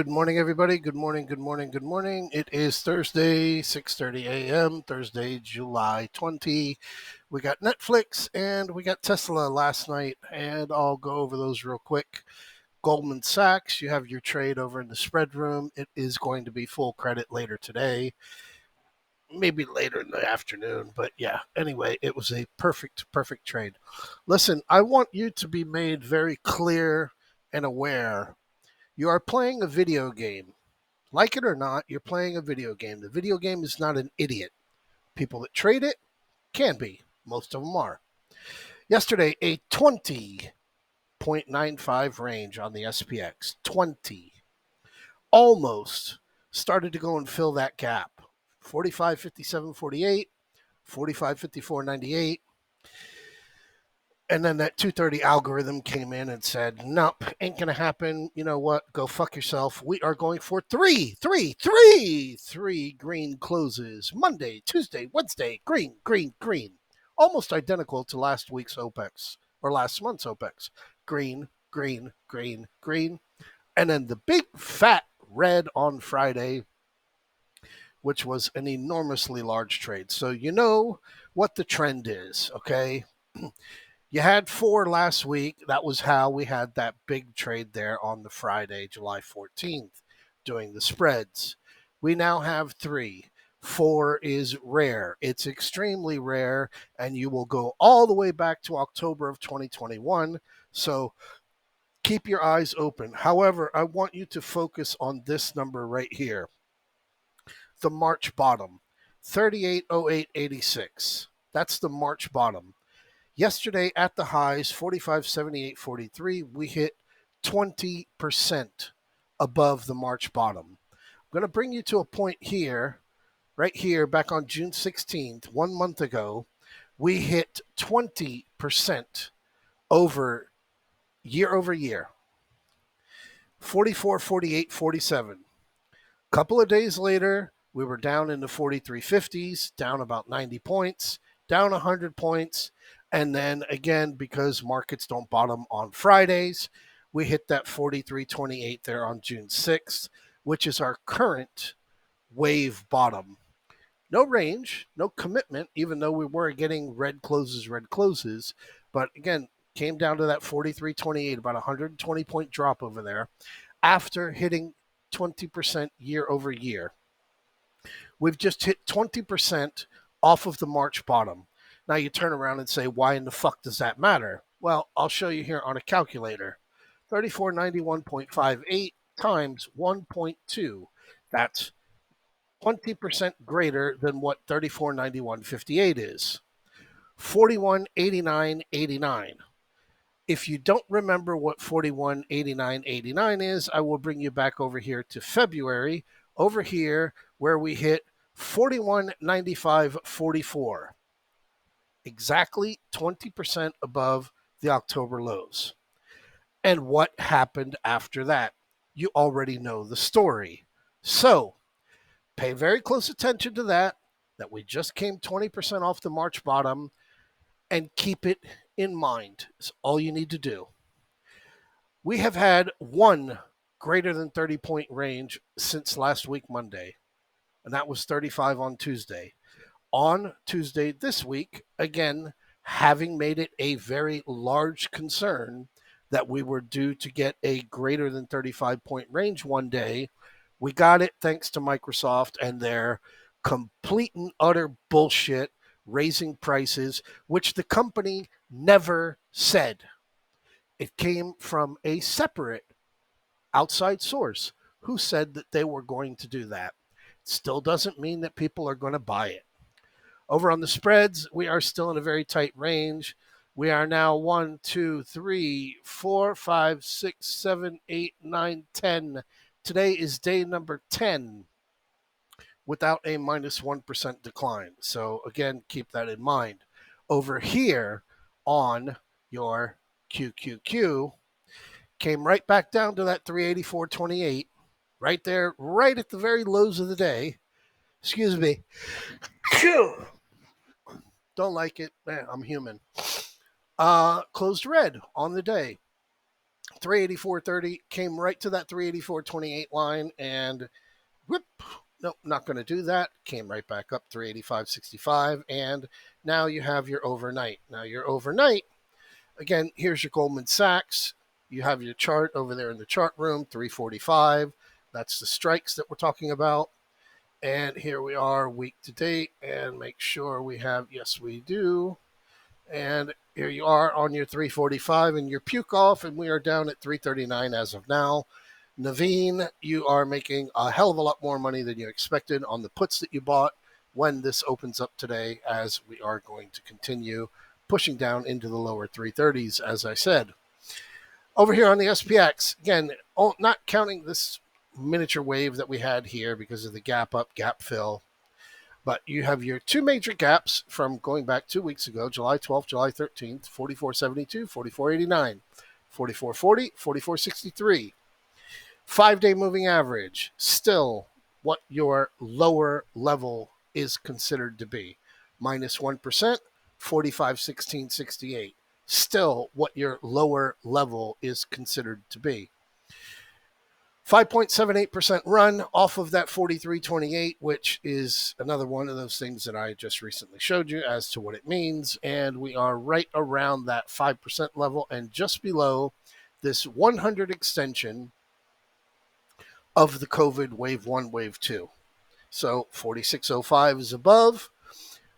Good morning, everybody. Good morning, good morning, good morning. It is Thursday, 6:30 a.m., Thursday, July 20. We got Netflix and we got Tesla last night, and I'll go over those real quick. Goldman Sachs, you have your trade over in the spread room. It is going to be full credit later today, maybe later in the afternoon, but yeah. Anyway, it was a perfect trade. Listen, I want you to be made very clear and aware. You are playing a video game. Like it or not, you're playing a video game. The video game is not an idiot. People that trade it can be. Most of them are. Yesterday, a 20.95 range on the SPX. 20. Almost started to go and fill that gap. 45.57.48, 45.54.98. And then that 230 algorithm came in and said, nope, ain't going to happen. You know what? Go fuck yourself. We are going for three green closes. Monday, Tuesday, Wednesday, green, green, green. Almost identical to last week's OPEX or last month's OPEX. Green, green, green, green. And then the big fat red on Friday, which was an enormously large trade. So you know what the trend is, okay? You had four last week. That was how we had that big trade there on the Friday, July 14th, doing the spreads. We now have three. Four is rare. It's extremely rare, and you will go all the way back to October of 2021. So keep your eyes open. However, I want you to focus on this number right here, the March bottom, 3808.86. That's the March bottom. Yesterday at the highs, 45.78.43, we hit 20% above the March bottom. I'm going to bring you to a point here, right here, back on June 16th, 1 month ago. We hit 20% over year, 44.48.47. Couple of days later, we were down in the 43.50s, down about 90 points, down 100 points. And then again, because markets don't bottom on Fridays, we hit that 43.28 there on June 6th, which is our current wave bottom. No range, no commitment, even though we were getting red closes. But again, came down to that 43.28, about 120 point drop over there after hitting 20% year over year. We've just hit 20% off of the March bottom. Now you turn around and say, why in the fuck does that matter? Well, I'll show you here on a calculator. 3491.58 times 1.2. That's 20% greater than what 3491.58 is. 4189.89. If you don't remember what 4189.89 is, I will bring you back over here to February, over here where we hit 4195.44. Exactly 20% above the October lows. And what happened after that? You already know the story. So pay very close attention to that we just came 20% off the March bottom, and keep it in mind. It's all you need to do. We have had one greater than 30 point range since last week, Monday, and that was 35 on Tuesday. On Tuesday this week, again, having made it a very large concern that we were due to get a greater than 35 point range one day, we got it thanks to Microsoft and their complete and utter bullshit raising prices, which the company never said. It came from a separate outside source who said that they were going to do that. Still doesn't mean that people are going to buy it. Over on the spreads, we are still in a very tight range. We are now 1, 2, 3, 4, 5, 6, 7, 8, 9, 10. Today is day number 10 without a minus 1% decline. So again, keep that in mind. Over here on your QQQ, came right back down to that 384.28, right there, right at the very lows of the day. Excuse me. Don't like it. I'm human. Closed red on the day. 384.30 came right to that 384.28 line, and whoop, nope, not going to do that. Came right back up 385.65, and now you have your overnight. Now your overnight, again, here's your Goldman Sachs. You have your chart over there in the chart room, 345. That's the strikes that we're talking about. And here we are week to date, and make sure we have, yes, we do. And here you are on your 345 and your puke off, and we are down at 339 as of now. Naveen, you are making a hell of a lot more money than you expected on the puts that you bought when this opens up today, as we are going to continue pushing down into the lower 330s, as I said. Over here on the SPX, again, not counting this miniature wave that we had here because of the gap up, gap fill, but you have your two major gaps from going back 2 weeks ago, July 12th, July 13th, 44.72, 44.89, 44.40, 44.63. 5-day moving average, still what your lower level is considered to be. Minus 1%, 45.16.68. Still what your lower level is considered to be. 5.78% run off of that 43.28, which is another one of those things that I just recently showed you as to what it means. And we are right around that 5% level and just below this 100 extension of the COVID wave 1, wave 2. So 46.05 is above,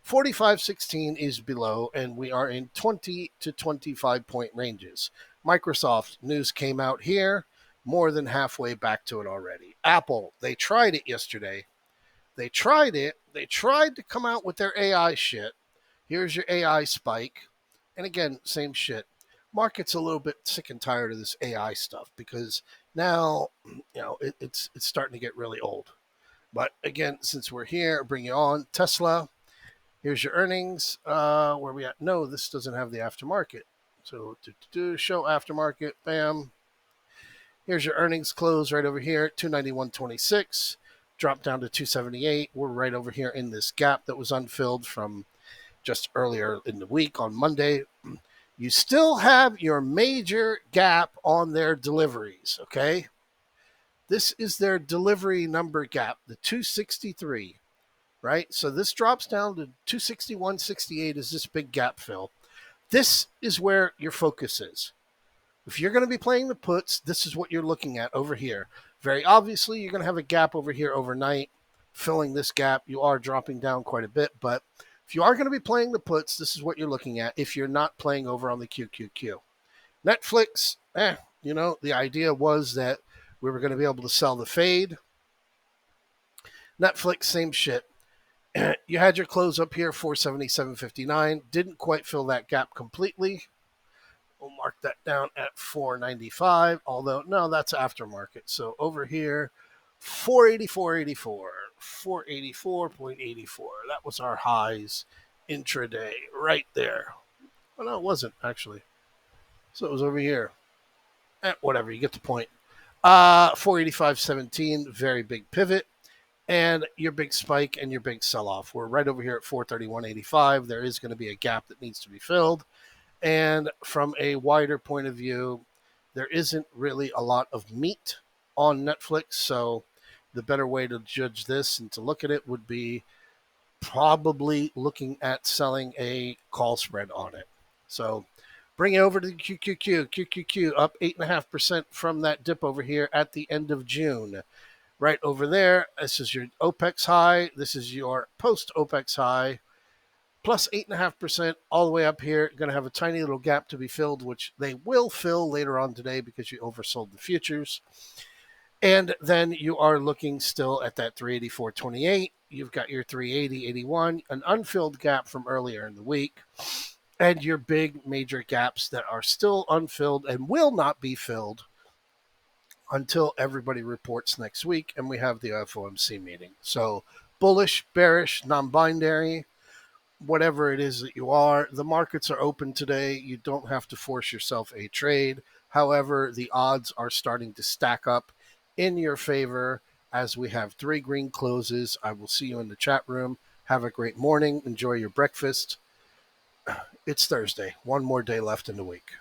45.16 is below, and we are in 20 to 25 point ranges. Microsoft news came out here, more than halfway back to it already. Apple, they tried it yesterday. They tried it. They tried to come out with their AI shit. Here's your AI spike. And again, same shit. Market's a little bit sick and tired of this AI stuff because now, it's starting to get really old. But again, since we're here, bring you on. Tesla, here's your earnings. Where are we at? No, this doesn't have the aftermarket. So show aftermarket, bam. Here's your earnings close right over here, 291.26. Drop down to 278. We're right over here in this gap that was unfilled from just earlier in the week on Monday. You still have your major gap on their deliveries, okay? This is their delivery number gap, the 263, right? So this drops down to 261.68 is this big gap fill. This is where your focus is. If you're going to be playing the puts, this is what you're looking at over here. Very obviously, you're going to have a gap over here overnight. Filling this gap, you are dropping down quite a bit. But if you are going to be playing the puts, this is what you're looking at if you're not playing over on the QQQ. Netflix, the idea was that we were going to be able to sell the fade. Netflix, same shit. You had your close up here, 477.59. Didn't quite fill that gap completely. We'll mark that down at 495, although, no, that's aftermarket. So over here, 484.84, 484.84. That was our highs intraday right there. Well, no, it wasn't, actually. So it was over here. Whatever, you get the point. 485.17, very big pivot. And your big spike and your big sell-off. We're right over here at 431.85. There is going to be a gap that needs to be filled. And from a wider point of view, there isn't really a lot of meat on Netflix. So the better way to judge this and to look at it would be probably looking at selling a call spread on it. So bring it over to the QQQ. QQQ up 8.5% from that dip over here at the end of June. Right over there, this is your OPEX high. This is your post-OPEX high. Plus 8.5% all the way up here. Going to have a tiny little gap to be filled, which they will fill later on today because you oversold the futures. And then you are looking still at that 384.28. You've got your 380.81, an unfilled gap from earlier in the week. And your big major gaps that are still unfilled and will not be filled until everybody reports next week and we have the FOMC meeting. So bullish, bearish, non-binary, whatever it is that you are, the markets are open today. You don't have to force yourself a trade. However, the odds are starting to stack up in your favor as we have 3 green closes. I will see you in the chat room. Have a great morning. Enjoy your breakfast. It's Thursday. One more day left in the week.